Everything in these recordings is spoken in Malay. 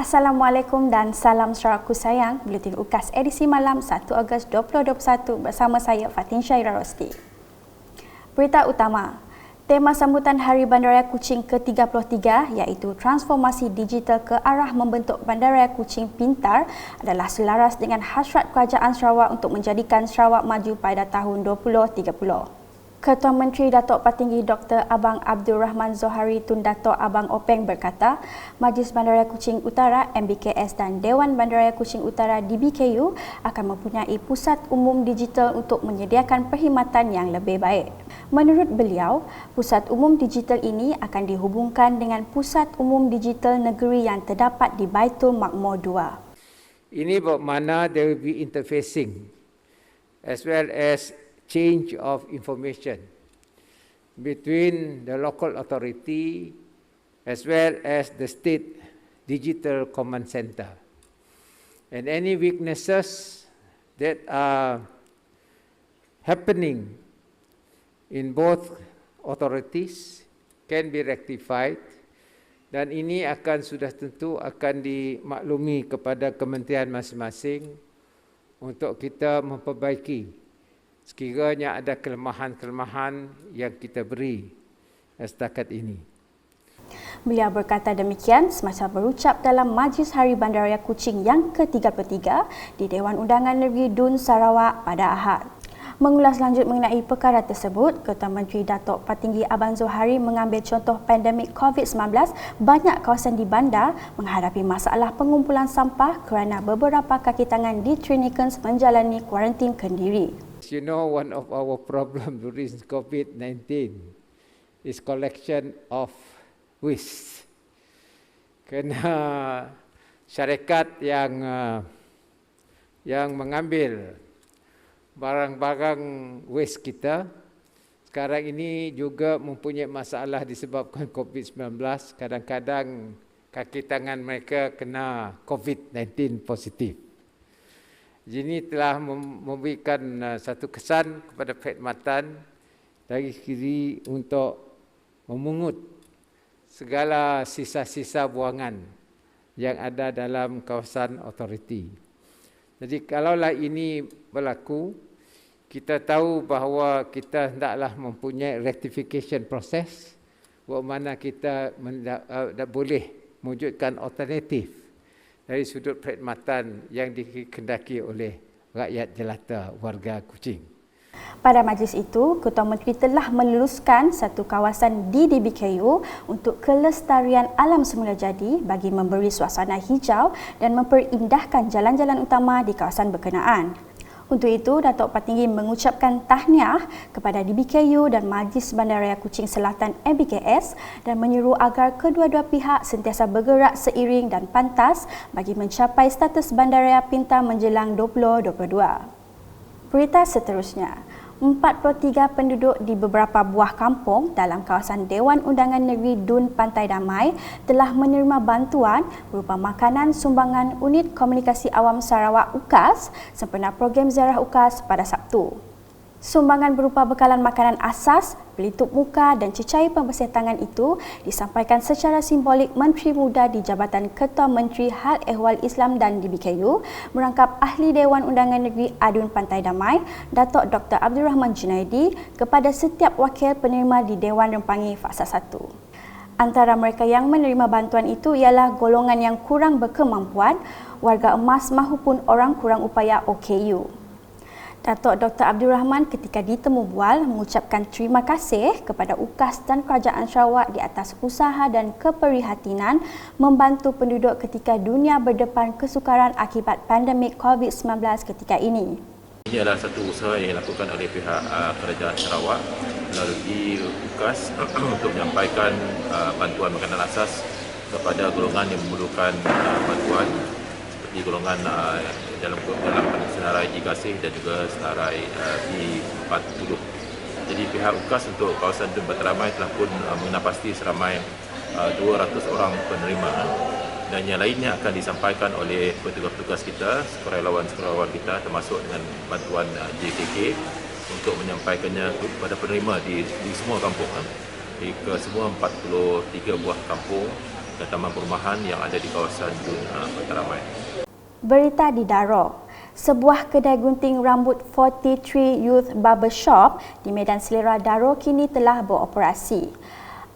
Assalamualaikum dan salam Sarawakku sayang. Buletin UKAS edisi malam 1 Ogos 2021 bersama saya Fatin Syairah Rosti. Berita utama. Tema sambutan Hari Bandaraya Kuching ke-33 iaitu transformasi digital ke arah membentuk Bandaraya Kuching pintar adalah selaras dengan hasrat Kerajaan Sarawak untuk menjadikan Sarawak maju pada tahun 2030. Ketua Menteri Datuk Patinggi Dr. Abang Abdul Rahman Zohari Tun Datuk Abang Openg berkata, Majlis Bandaraya Kuching Utara MBKS dan Dewan Bandaraya Kuching Utara DBKU akan mempunyai pusat umum digital untuk menyediakan perkhidmatan yang lebih baik. Menurut beliau, pusat umum digital ini akan dihubungkan dengan pusat umum digital negeri yang terdapat di Baitul Makmur 2. Ini bermakna there will be interfacing as well as change of information between the local authority as well as the state digital command center. And any weaknesses that are happening in both authorities can be rectified, dan ini sudah tentu akan dimaklumi kepada kementerian masing-masing untuk kita memperbaiki sekiranya ada kelemahan-kelemahan yang kita beri setakat ini. Beliau berkata demikian semasa berucap dalam Majlis Hari Bandaraya Kuching yang ke-33 di Dewan Undangan Negeri Dun Sarawak pada Ahad. Mengulas lanjut mengenai perkara tersebut, Ketua Menteri Datuk Patinggi Abang Zohari mengambil contoh pandemik COVID-19, banyak kawasan di bandar menghadapi masalah pengumpulan sampah kerana beberapa kaki tangan di Trinikens menjalani kuarantin kendiri. You know, one of our problems during COVID-19 is collection of waste. Kerana syarikat yang mengambil barang-barang waste kita sekarang ini juga mempunyai masalah disebabkan COVID-19. Kadang-kadang kaki tangan mereka kena COVID-19 positif. Ini telah memberikan satu kesan kepada perkhidmatan dari kiri untuk memungut segala sisa-sisa buangan yang ada dalam kawasan autoriti. Jadi kalaulah ini berlaku, kita tahu bahawa kita hendaklah mempunyai rectification process, bermakna kita boleh mewujudkan alternatif dari sudut perkhidmatan yang dikehendaki oleh rakyat jelata warga Kuching. Pada majlis itu, Ketua Menteri telah meluluskan satu kawasan di DBKU untuk kelestarian alam semula jadi bagi memberi suasana hijau dan memperindahkan jalan-jalan utama di kawasan berkenaan. Untuk itu, Datuk Patinggi mengucapkan tahniah kepada DBKU dan Majlis Bandaraya Kuching Selatan MBKS dan menyeru agar kedua-dua pihak sentiasa bergerak seiring dan pantas bagi mencapai status bandaraya pintar menjelang 2022. Berita seterusnya. 43 penduduk di beberapa buah kampung dalam kawasan Dewan Undangan Negeri Dun Pantai Damai telah menerima bantuan berupa makanan sumbangan Unit Komunikasi Awam Sarawak UKAS sempena program ziarah UKAS pada Sabtu. Sumbangan berupa bekalan makanan asas, pelitup muka dan cecair pembersih tangan itu disampaikan secara simbolik Menteri Muda di Jabatan Ketua Menteri Hal Ehwal Islam dan DBKU merangkap Ahli Dewan Undangan Negeri Adun Pantai Damai, Datuk Dr. Abdul Rahman Junaidi kepada setiap wakil penerima di Dewan Rempangi Fasa 1. Antara mereka yang menerima bantuan itu ialah golongan yang kurang berkemampuan, warga emas mahupun orang kurang upaya OKU. Datuk Dr. Abdul Rahman ketika ditemu bual mengucapkan terima kasih kepada UKAS dan Kerajaan Sarawak di atas usaha dan keprihatinan membantu penduduk ketika dunia berdepan kesukaran akibat pandemik COVID-19 ketika ini. Ini adalah satu usaha yang dilakukan oleh pihak Kerajaan Sarawak melalui UKAS untuk menyampaikan bantuan makanan asas kepada golongan yang memerlukan bantuan seperti golongan dalam senarai G-Kasih dan juga senarai B40. Jadi pihak UKAS untuk kawasan Dun Pantai Damai telah pun mengenapasti seramai 200 orang penerima, dan yang lainnya akan disampaikan oleh petugas-petugas kita, sukarelawan-sukarelawan kita termasuk dengan bantuan JKK untuk menyampaikannya kepada penerima di semua kampung, di ke semua 43 buah kampung dan taman perumahan yang ada di kawasan Dun Mataraman. Berita di Daro. Sebuah kedai gunting rambut 43 Youth Barber Shop di Medan Selera Daro kini telah beroperasi.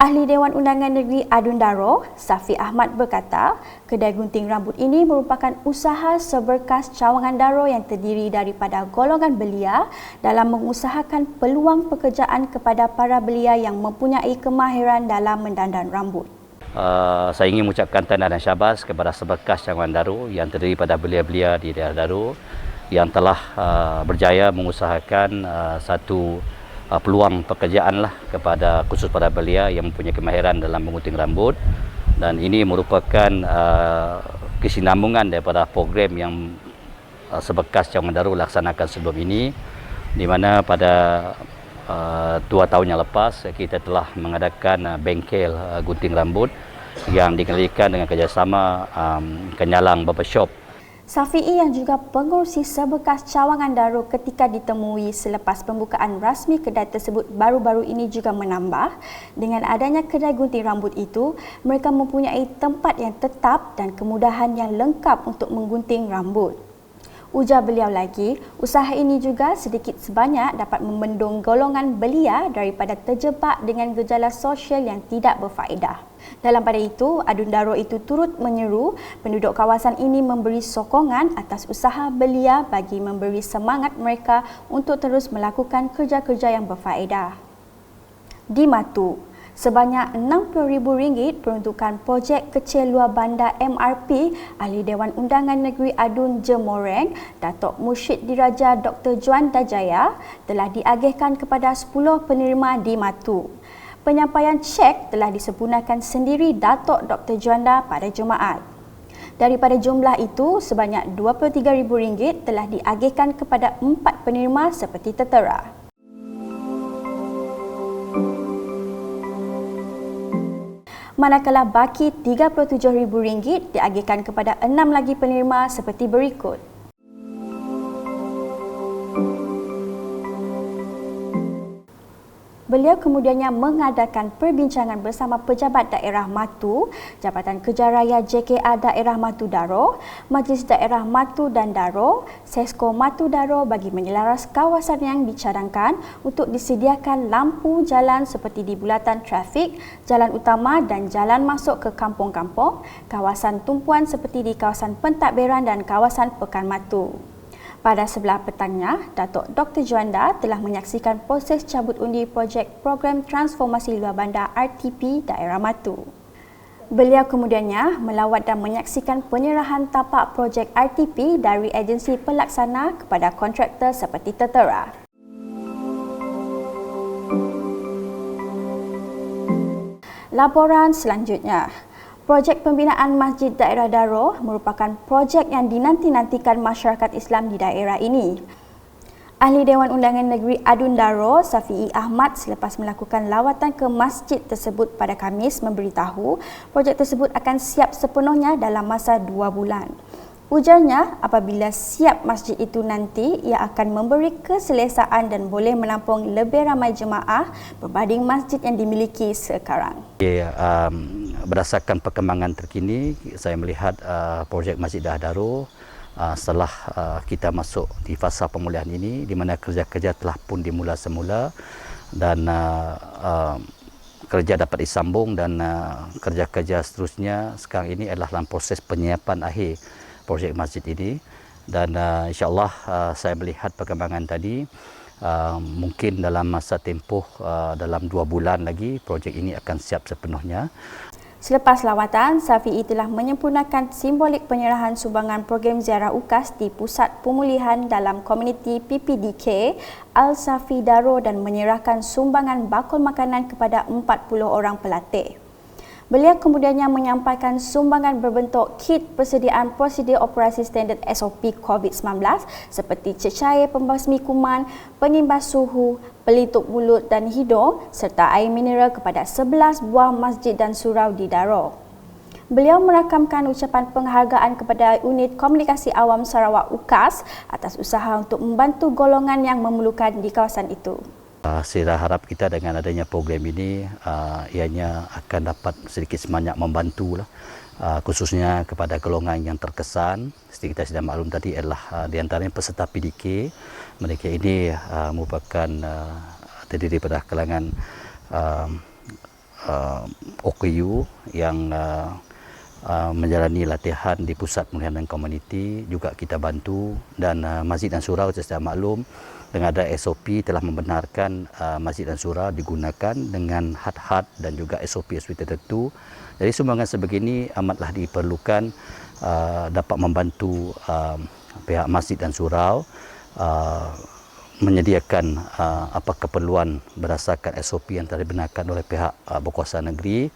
Ahli Dewan Undangan Negeri Adun Daro, Safi Ahmad berkata, kedai gunting rambut ini merupakan usaha seberkas cawangan Daro yang terdiri daripada golongan belia dalam mengusahakan peluang pekerjaan kepada para belia yang mempunyai kemahiran dalam mendandan rambut. Saya ingin mengucapkan tahniah dan syabas kepada seberkas cawangan Daro yang terdiri pada belia-belia di daerah Daro yang telah berjaya mengusahakan satu peluang pekerjaan lah kepada khusus para belia yang mempunyai kemahiran dalam mengunting rambut, dan ini merupakan kesinambungan daripada program yang seberkas cawangan Daro laksanakan sebelum ini, di mana pada 2 tahun yang lepas kita telah mengadakan bengkel gunting rambut yang dikendalikan dengan kerjasama Kenyalang Barbershop. Safi'i yang juga pengurusi sebekas cawangan Daro ketika ditemui selepas pembukaan rasmi kedai tersebut baru-baru ini juga menambah, dengan adanya kedai gunting rambut itu, mereka mempunyai tempat yang tetap dan kemudahan yang lengkap untuk menggunting rambut. Ujar beliau lagi, usaha ini juga sedikit sebanyak dapat membendung golongan belia daripada terjebak dengan gejala sosial yang tidak berfaedah. Dalam pada itu, Adun Daro itu turut menyeru penduduk kawasan ini memberi sokongan atas usaha belia bagi memberi semangat mereka untuk terus melakukan kerja-kerja yang berfaedah. Di Matu, sebanyak RM60,000 peruntukan projek kecil luar bandar MRP Ahli Dewan Undangan Negeri Adun Jemoreng, Datuk Mursyid Diraja Dr. Juanda Jaya telah diagihkan kepada 10 penerima di Matu. Penyampaian cek telah disempurnakan sendiri Datuk Dr. Juanda pada Jumaat. Daripada jumlah itu, sebanyak RM23,000 telah diagihkan kepada 4 penerima seperti tertera. Manakala baki RM37,000 diagihkan kepada 6 lagi penerima seperti berikut. Beliau kemudiannya mengadakan perbincangan bersama Pejabat Daerah Matu, Jabatan Kerja Raya JKR Daerah Matu Daro, Majlis Daerah Matu dan Daro, Sesko Matu Daro bagi menyelaras kawasan yang dicadangkan untuk disediakan lampu jalan seperti di bulatan trafik, jalan utama dan jalan masuk ke kampung-kampung, kawasan tumpuan seperti di kawasan pentadbiran dan kawasan Pekan Matu. Pada sebelah petangnya, Datuk Dr. Juanda telah menyaksikan proses cabut undi projek Program Transformasi Luar Bandar RTP Daerah Matu. Beliau kemudiannya melawat dan menyaksikan penyerahan tapak projek RTP dari agensi pelaksana kepada kontraktor seperti tertera. Laporan selanjutnya. Projek pembinaan Masjid Daerah Daro merupakan projek yang dinanti-nantikan masyarakat Islam di daerah ini. Ahli Dewan Undangan Negeri Adun Daro, Safi'i Ahmad selepas melakukan lawatan ke masjid tersebut pada Khamis memberitahu projek tersebut akan siap sepenuhnya dalam masa 2 bulan. Ujarnya, apabila siap masjid itu nanti, ia akan memberi keselesaan dan boleh menampung lebih ramai jemaah berbanding masjid yang dimiliki sekarang. Berdasarkan perkembangan terkini, saya melihat projek Masjid Daerah Daro setelah kita masuk di fasa pemulihan ini, di mana kerja-kerja telah pun dimula semula dan kerja dapat disambung, dan kerja-kerja seterusnya sekarang ini adalah dalam proses penyiapan akhir projek masjid ini, dan insya-Allah saya melihat perkembangan tadi mungkin dalam masa tempoh dalam 2 bulan lagi projek ini akan siap sepenuhnya. Selepas lawatan, Safi'i telah menyempurnakan simbolik penyerahan sumbangan program ziarah UKAS di Pusat Pemulihan dalam Komuniti PPDK Al-Safi Daro dan menyerahkan sumbangan bakul makanan kepada 40 orang pelatih. Beliau kemudiannya menyampaikan sumbangan berbentuk kit persediaan prosedur operasi standard SOP COVID-19 seperti cecair pembasmi kuman, pengimbas suhu, pelitup mulut dan hidung serta air mineral kepada 11 buah masjid dan surau di Daro. Beliau merakamkan ucapan penghargaan kepada Unit Komunikasi Awam Sarawak UKAS atas usaha untuk membantu golongan yang memerlukan di kawasan itu. Saya harap kita dengan adanya program ini ianya akan dapat sedikit sebanyak membantu khususnya kepada golongan yang terkesan. Seperti kita sudah maklum tadi adalah di antaranya peserta PDK. Mereka ini merupakan terdiri daripada kalangan OKU yang menjalani latihan di pusat pemulihan dan komuniti juga kita bantu, dan masjid dan surau sesudah maklum dengan ada SOP telah membenarkan masjid dan surau digunakan dengan had-had dan juga SOP-SOP tertentu. Jadi sumbangan sebegini amatlah diperlukan dapat membantu pihak masjid dan surau menyediakan apa keperluan berdasarkan SOP yang telah dibenarkan oleh pihak berkuasa negeri.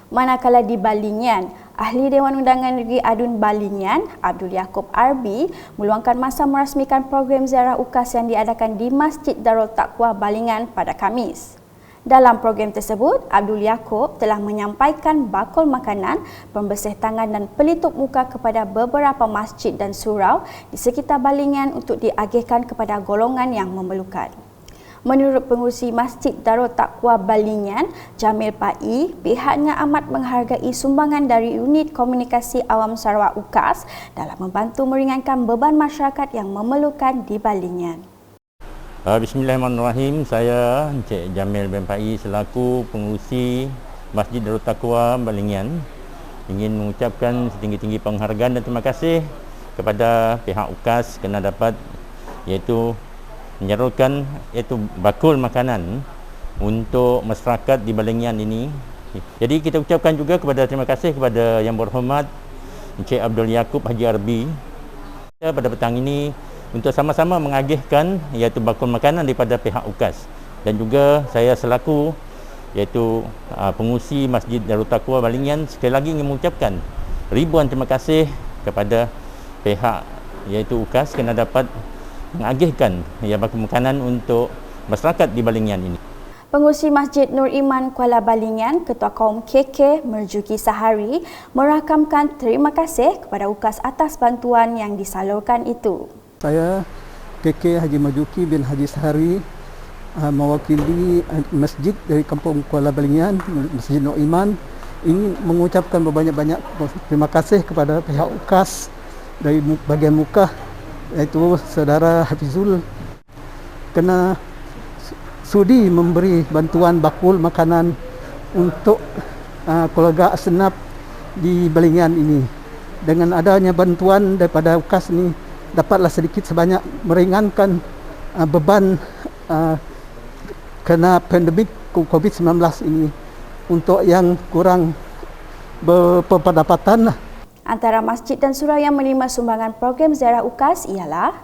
Manakala di Balingian, Ahli Dewan Undangan Negeri Adun Balingian, Abdul Yaakob RB, meluangkan masa merasmikan program ziarah UKAS yang diadakan di Masjid Darul Taqwa Balingian pada Khamis. Dalam program tersebut, Abdul Yaakob telah menyampaikan bakul makanan, pembersih tangan dan pelitup muka kepada beberapa masjid dan surau di sekitar Balingian untuk diagihkan kepada golongan yang memerlukan. Menurut pengurusi Masjid Darul Taqwa Balingian, Jamil Pai, pihaknya amat menghargai sumbangan dari Unit Komunikasi Awam Sarawak UKAS dalam membantu meringankan beban masyarakat yang memerlukan di Balingian. Bismillahirrahmanirrahim. Saya Encik Jamil bin Pai selaku pengurusi Masjid Darul Taqwa Balingian ingin mengucapkan setinggi-tinggi penghargaan dan terima kasih kepada pihak UKAS kerana dapat menyalurkan bakul makanan untuk masyarakat di Balingian ini. Jadi kita ucapkan juga terima kasih kepada Yang Berhormat Encik Abdul Yaakob Haji Arbi pada petang ini untuk sama-sama mengagihkan bakul makanan daripada pihak UKAS, dan juga saya selaku pengurusi Masjid Darul Taqwa Balingian sekali lagi ingin mengucapkan ribuan terima kasih kepada pihak UKAS kerana dapat mengagihkan bakul makanan untuk masyarakat di Balingian ini. Pengurusi Masjid Nur Iman Kuala Balingian, Ketua Kaum KK Merjuki Sahari, merakamkan terima kasih kepada UKAS atas bantuan yang disalurkan itu. Saya KK Haji Merjuki bin Haji Sahari mewakili masjid dari Kampung Kuala Balingian, Masjid Nur Iman, ingin mengucapkan berbanyak-banyak terima kasih kepada pihak UKAS dari bahagian Mukah, iaitu saudara Hafizul, kena sudi memberi bantuan bakul makanan untuk keluarga asnaf di Balingian ini. Dengan adanya bantuan daripada UKAS ini, dapatlah sedikit sebanyak meringankan beban kena pandemik COVID-19 ini untuk yang kurang berpendapatan. Antara masjid dan surau yang menerima sumbangan program ziarah UKAS ialah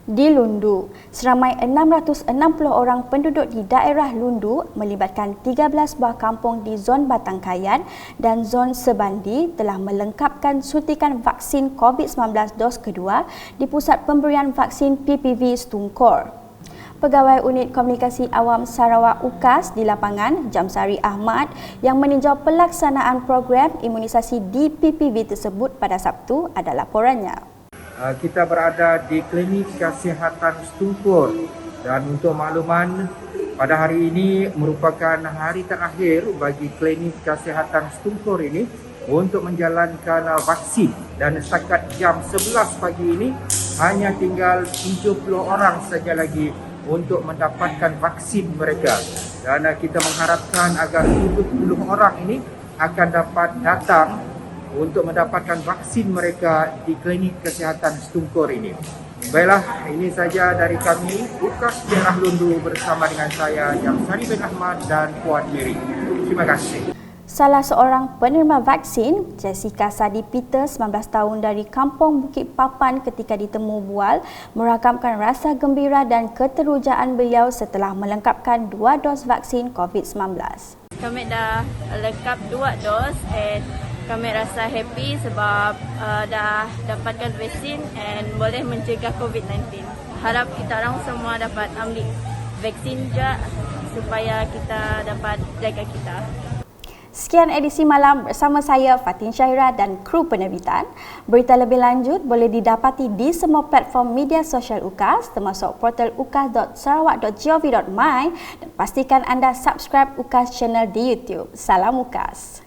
di Lundu. Seramai 660 orang penduduk di daerah Lundu melibatkan 13 buah kampung di zon Batangkayan dan zon Sebandi telah melengkapkan suntikan vaksin COVID-19 dos kedua di Pusat Pemberian Vaksin PPV Stungkor. Pegawai Unit Komunikasi Awam Sarawak UKAS di lapangan, Jamsari Ahmad, yang meninjau pelaksanaan program imunisasi di PPV tersebut pada Sabtu ada laporannya. Kita berada di Klinik Kesihatan Stungkor, dan untuk makluman, pada hari ini merupakan hari terakhir bagi Klinik Kesihatan Stungkor ini untuk menjalankan vaksin, dan setakat jam 11 pagi ini hanya tinggal 70 orang saja lagi untuk mendapatkan vaksin mereka, dan kita mengharapkan agar 70 orang ini akan dapat datang untuk mendapatkan vaksin mereka di Klinik Kesihatan Stungkor ini. Baiklah, ini saja dari kami UKAS Daerah Lundu bersama dengan saya Jamsari bin Ahmad dan Puan Miri. Terima kasih. Salah seorang penerima vaksin, Jessica Sadi Peter, 19 tahun dari Kampung Bukit Papan ketika ditemu bual, merakamkan rasa gembira dan keterujaan beliau setelah melengkapkan 2 dos vaksin COVID-19. Kami dah lengkap 2 dos dan kami rasa happy sebab dah dapatkan vaksin dan boleh mencegah COVID-19. Harap kita orang semua dapat ambil vaksin juga supaya kita dapat jaga kita. Sekian edisi malam bersama saya Fatin Syahira dan kru penerbitan. Berita lebih lanjut boleh didapati di semua platform media sosial UKAS termasuk portal ukas.sarawak.gov.my dan pastikan anda subscribe UKAS channel di YouTube. Salam UKAS.